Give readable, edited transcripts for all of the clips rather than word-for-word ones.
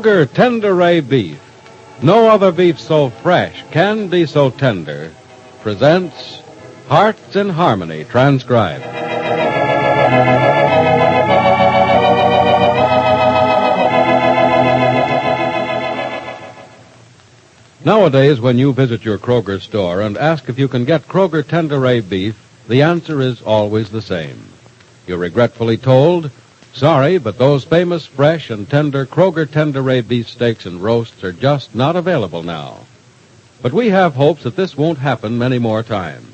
Kroger Tenderay Beef, no other beef so fresh can be so tender, presents Hearts in Harmony, transcribed. Nowadays, when you visit your Kroger store and ask if you can get Kroger Tenderay Beef, the answer is always the same. You're regretfully told, sorry, but those famous fresh and tender Kroger Tenderay beef steaks and roasts are just not available now. But we have hopes that this won't happen many more times.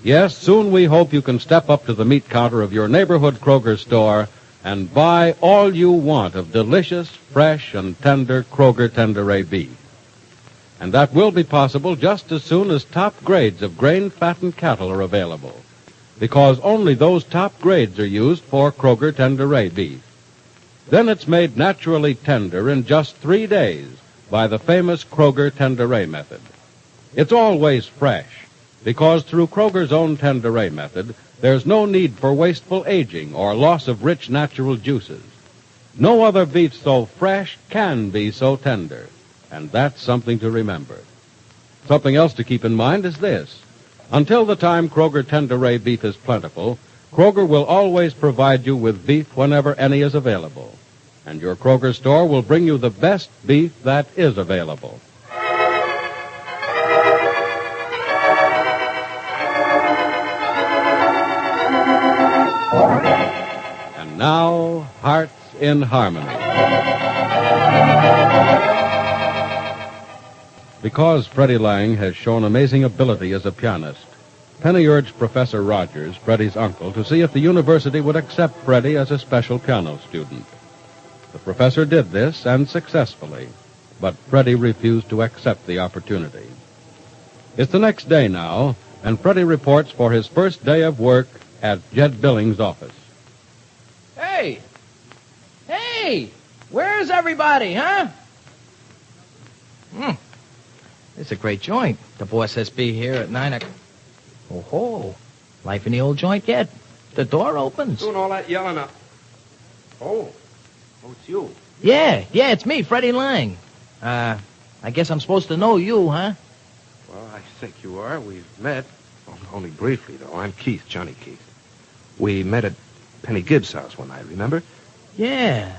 Yes, soon we hope you can step up to the meat counter of your neighborhood Kroger store and buy all you want of delicious, fresh, and tender Kroger Tenderay beef. And that will be possible just as soon as top grades of grain-fattened cattle are available, because only those top grades are used for Kroger Tenderay beef. Then it's made naturally tender in just 3 days by the famous Kroger Tenderay method. It's always fresh, because through Kroger's own Tenderay method, there's no need for wasteful aging or loss of rich natural juices. No other beef so fresh can be so tender, and that's something to remember. Something else to keep in mind is this. Until the time Kroger Tenderay beef is plentiful, Kroger will always provide you with beef whenever any is available. And your Kroger store will bring you the best beef that is available. And now, Hearts in Harmony. Because Freddie Lang has shown amazing ability as a pianist, Penny urged Professor Rogers, Freddie's uncle, to see if the university would accept Freddie as a special piano student. The professor did this, and successfully, but Freddie refused to accept the opportunity. It's the next day now, and Freddie reports for his first day of work at Jed Billings' office. Hey! Hey! Where's everybody, huh? It's a great joint. The boss says be here at 9 o'clock. Oh-ho. Life in the old joint yet. The door opens. Doing all that yelling up. Oh, it's you. Yeah, it's me, Freddie Lang. I guess I'm supposed to know you, huh? Well, I think you are. We've met. Only briefly, though. I'm Keith, Johnny Keith. We met at Penny Gibbs' house one night, remember? Yeah,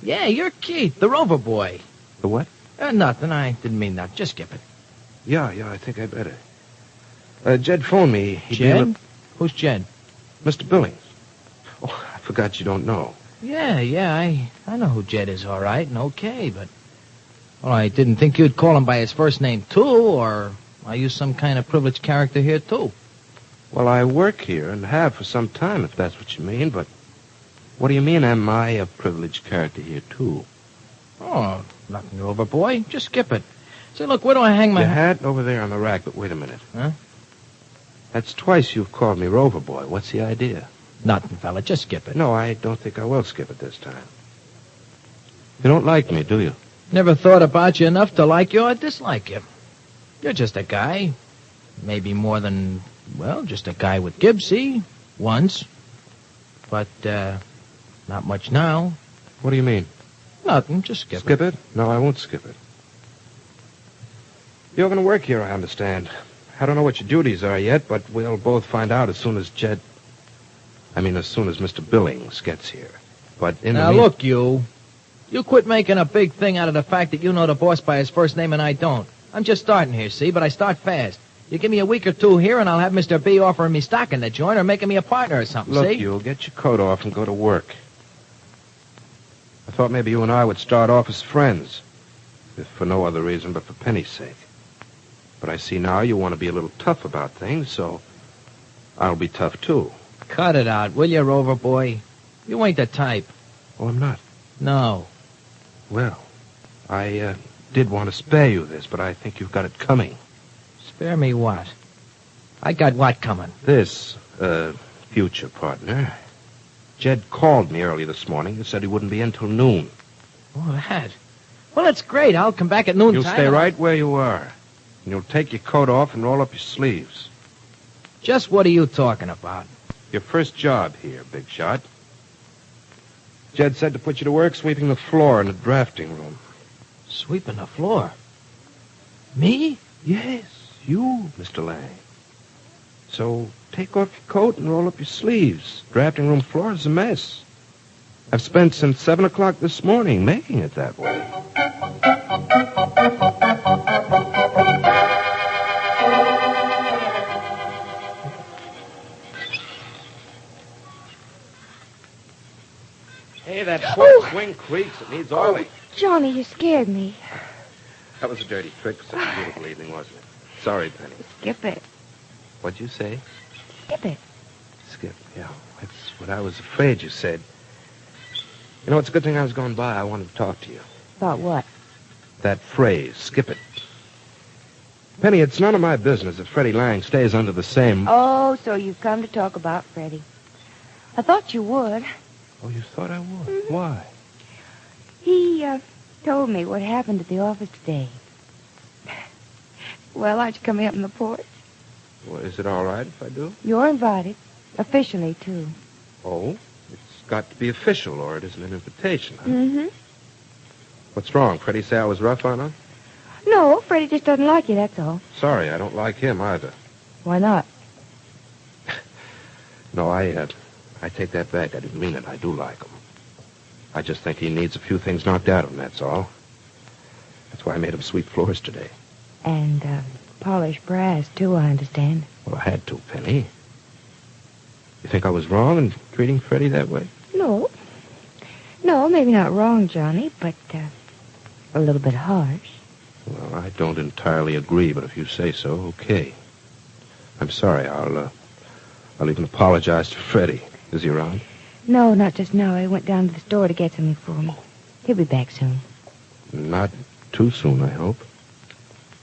you're Keith, the Rover boy. The what? Nothing. I didn't mean that. Just skip it. Yeah, I think I better. Jed phoned me. Jed? Who's Jed? Mr. Billings. Oh, I forgot you don't know. Yeah, I know who Jed is, all right, and okay, but... Well, I didn't think you'd call him by his first name, too, or are you some kind of privileged character here, too? Well, I work here and have for some time, if that's what you mean, but what do you mean, am I a privileged character here, too? Oh, nothing, Rover boy. Just skip it. Say, look, where do I hang my... Your hat over there on the rack, but wait a minute. Huh? That's twice you've called me Rover boy. What's the idea? Nothing, fella. Just skip it. No, I don't think I will skip it this time. You don't like me, do you? Never thought about you enough to like you or dislike you. You're just a guy. Maybe more than, well, just a guy with Gibbsy. Once. But, not much now. What do you mean? Nothing. Just skip it. Skip it? No, I won't skip it. You're going to work here, I understand. I don't know what your duties are yet, but we'll both find out as soon as as soon as Mr. Billings gets here. But in Now, look, you. You quit making a big thing out of the fact that you know the boss by his first name and I don't. I'm just starting here, see, but I start fast. You give me a week or two here and I'll have Mr. B offering me stock in the joint or making me a partner or something, Look, see? you'll get your coat off and go to work. I thought maybe you and I would start off as friends, if for no other reason but for Penny's sake. But I see now you want to be a little tough about things, so I'll be tough, too. Cut it out, will you, Rover boy? You ain't the type. Oh, I'm not. No. Well, I did want to spare you this, but I think you've got it coming. Spare me what? I got what coming? This, future partner. Jed called me early this morning and said he wouldn't be in till noon. Oh, that. Well, that's great. I'll come back at noontime. You'll stay right where you are. And you'll take your coat off and roll up your sleeves. Just what are you talking about? Your first job here, big shot. Jed said to put you to work sweeping the floor in the drafting room. Sweeping the floor? Me? Yes, you, Mr. Lang. So take off your coat and roll up your sleeves. Drafting room floor is a mess. I've spent since 7 o'clock this morning making it that way. Hey, that swing creaks. It needs oiling. Johnny, you scared me. That was a dirty trick for such a beautiful evening, wasn't it? Sorry, Penny. Skip it. What'd you say? Skip it. Skip, yeah. That's what I was afraid you said. You know, it's a good thing I was going by. I wanted to talk to you. About what? That phrase, skip it. Penny, it's none of my business if Freddie Lang stays under the same... Oh, so you've come to talk about Freddie. I thought you would. Oh, you thought I would? Mm-hmm. Why? He, told me what happened at the office today. Well, aren't you coming up on the porch? Well, is it all right if I do? You're invited. Officially, too. Oh? It's got to be official, or it isn't an invitation, huh? Mm-hmm. What's wrong? Freddie say I was rough on her? No, Freddie just doesn't like you, that's all. Sorry, I don't like him either. Why not? No, I take that back. I didn't mean it. I do like him. I just think he needs a few things knocked out of him, that's all. That's why I made him sweep floors today. And, polish brass, too, I understand. Well, I had to, Penny. You think I was wrong in treating Freddie that way? No. No, maybe not wrong, Johnny, but, a little bit harsh. Well, I don't entirely agree, but if you say so, okay. I'm sorry. I'll even apologize to Freddie. Is he around? No, not just now. I went down to the store to get something for him. He'll be back soon. Not too soon, I hope.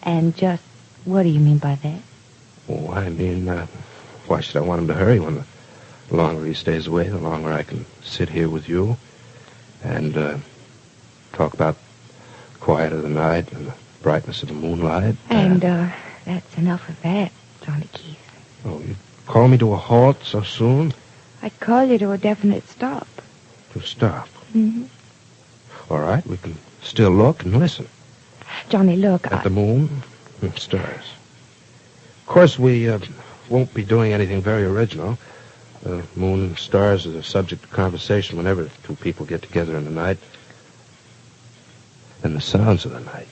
And just what do you mean by that? Oh, I mean, why should I want him to hurry when the longer he stays away, the longer I can sit here with you and talk about the quiet of the night and the brightness of the moonlight. And, that's enough of that, Johnny Keith. Oh, you call me to a halt so soon? I'd call you to a definite stop. To stop? Mm-hmm. All right, we can still look and listen. Johnny, look, At the moon and stars. Of course, we won't be doing anything very original. The moon and stars are the subject of conversation whenever two people get together in the night. And the sounds of the night.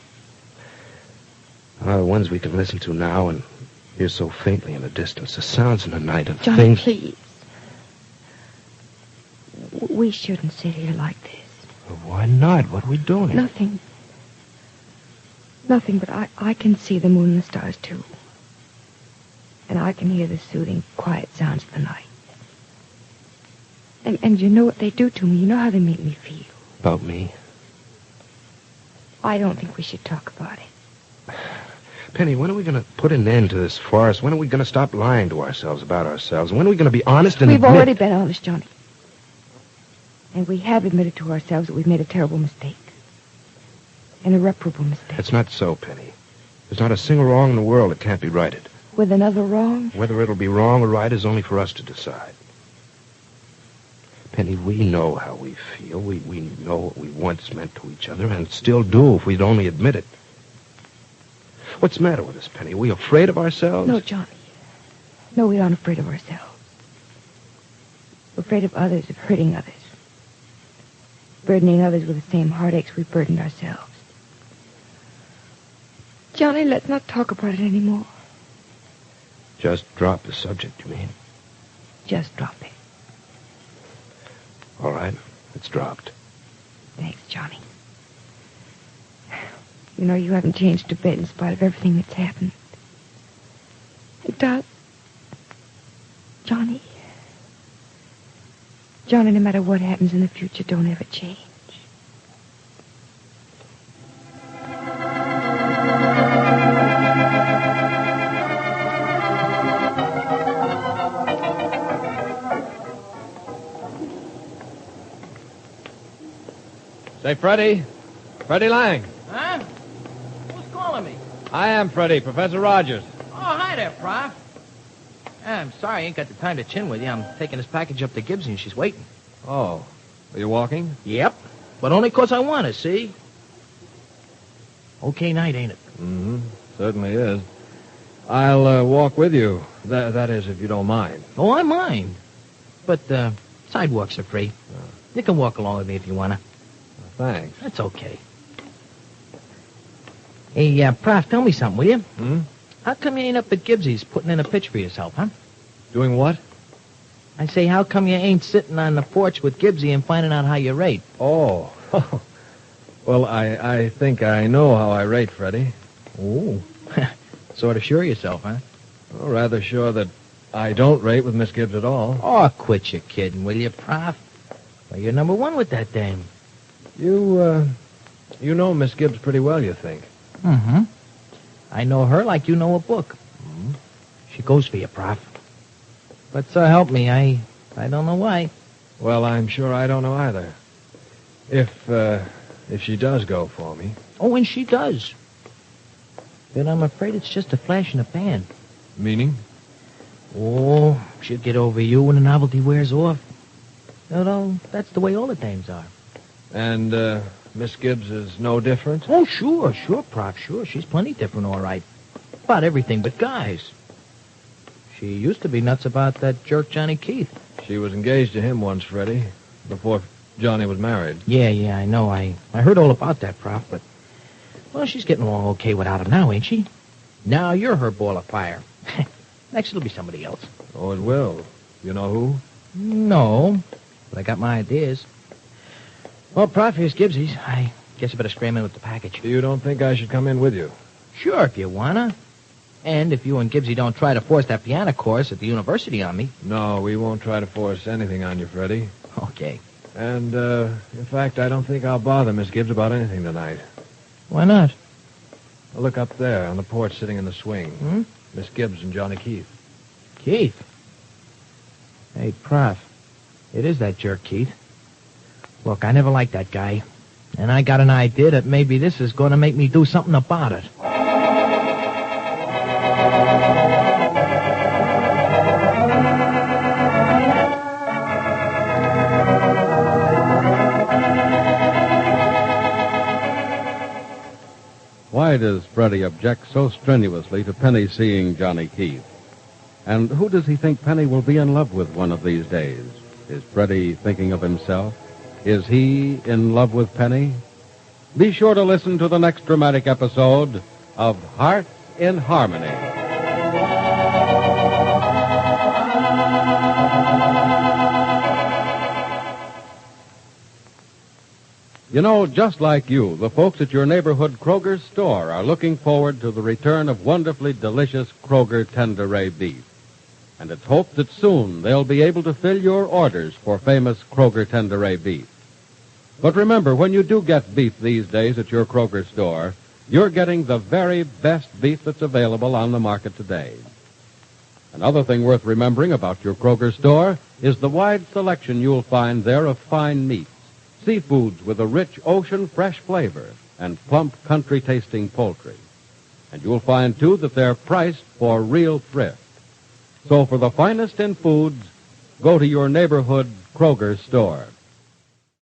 The ones we can listen to now and hear so faintly in the distance. The sounds in the night of Johnny, things... please. We shouldn't sit here like this. Well, why not? What are we doing? Nothing. Nothing, but I can see the moon and the stars, too. And I can hear the soothing, quiet sounds of the night. And you know what they do to me. You know how they make me feel. About me? I don't think we should talk about it. Penny, when are we going to put an end to this farce? When are we going to stop lying to ourselves about ourselves? When are we going to be honest and We've admit... already been honest, Johnny. And we have admitted to ourselves that we've made a terrible mistake. An irreparable mistake. It's not so, Penny. There's not a single wrong in the world that can't be righted. With another wrong? Whether it'll be wrong or right is only for us to decide. Penny, we know how we feel. We know what we once meant to each other and still do if we'd only admit it. What's the matter with us, Penny? Are we afraid of ourselves? No, Johnny. No, we aren't afraid of ourselves. We're afraid of others, of hurting others. Burdening others with the same heartaches we've burdened ourselves. Johnny, let's not talk about it anymore. Just drop the subject, you mean? Just drop it. All right, it's dropped. Thanks, Johnny. You know, you haven't changed a bit in spite of everything that's happened. It does. Johnny, no matter what happens in the future, don't ever change. Say, Freddie. Freddie Lang. Huh? Who's calling me? I am Freddie, Professor Rogers. Oh, hi there, Prof. I'm sorry I ain't got the time to chin with you. I'm taking this package up to Gibson. She's waiting. Oh. Are you walking? Yep. But only 'cause I want to, see? Okay night, ain't it? Mm-hmm. Certainly is. I'll walk with you. That is, if you don't mind. Oh, I mind. But, sidewalks are free. You can walk along with me if you want to. Thanks. That's okay. Hey, Prof, tell me something, will you? Hmm? How come you ain't up at Gibbsy's putting in a pitch for yourself, huh? Doing what? I say, how come you ain't sitting on the porch with Gibbsy and finding out how you rate? Oh. Well, I think I know how I rate, Freddie. Oh. Sort of sure of yourself, huh? Well, rather sure that I don't rate with Miss Gibbs at all. Oh, quit your kidding, will you, Prof? Well, you're number one with that dame. You know Miss Gibbs pretty well, you think? Mm-hmm. I know her like you know a book. Mm-hmm. She goes for you, Prof. But so help me, I don't know why. Well, I'm sure I don't know either. If she does go for me. Oh, and she does. But I'm afraid it's just a flash in the pan. Meaning? Oh, she'll get over you when the novelty wears off. You know, that's the way all the dames are. And, Miss Gibbs is no different? Oh, sure, Prof, sure. She's plenty different, all right. About everything but guys. She used to be nuts about that jerk Johnny Keith. She was engaged to him once, Freddie, before Johnny was married. Yeah, I know. I heard all about that, Prof, but... Well, she's getting along okay without him now, ain't she? Now you're her ball of fire. Next it'll be somebody else. Oh, it will. You know who? No, but I got my ideas. Well, Prof, here's Gibbsy's. I guess I better scram in with the package. You don't think I should come in with you? Sure, if you wanna. And if you and Gibbsy don't try to force that piano course at the university on me. No, we won't try to force anything on you, Freddie. Okay. And, in fact, I don't think I'll bother Miss Gibbs about anything tonight. Why not? Look up there on the porch sitting in the swing. Hmm? Miss Gibbs and Johnny Keith. Keith? Hey, Prof, it is that jerk, Keith. Look, I never liked that guy. And I got an idea that maybe this is going to make me do something about it. Why does Freddie object so strenuously to Penny seeing Johnny Keith? And who does he think Penny will be in love with one of these days? Is Freddie thinking of himself? Is he in love with Penny? Be sure to listen to the next dramatic episode of Heart in Harmony. You know, just like you, the folks at your neighborhood Kroger store are looking forward to the return of wonderfully delicious Kroger Tenderay beef. And it's hoped that soon they'll be able to fill your orders for famous Kroger Tenderay beef. But remember, when you do get beef these days at your Kroger store, you're getting the very best beef that's available on the market today. Another thing worth remembering about your Kroger store is the wide selection you'll find there of fine meats, seafoods with a rich ocean-fresh flavor, and plump country-tasting poultry. And you'll find, too, that they're priced for real thrift. So for the finest in foods, go to your neighborhood Kroger store.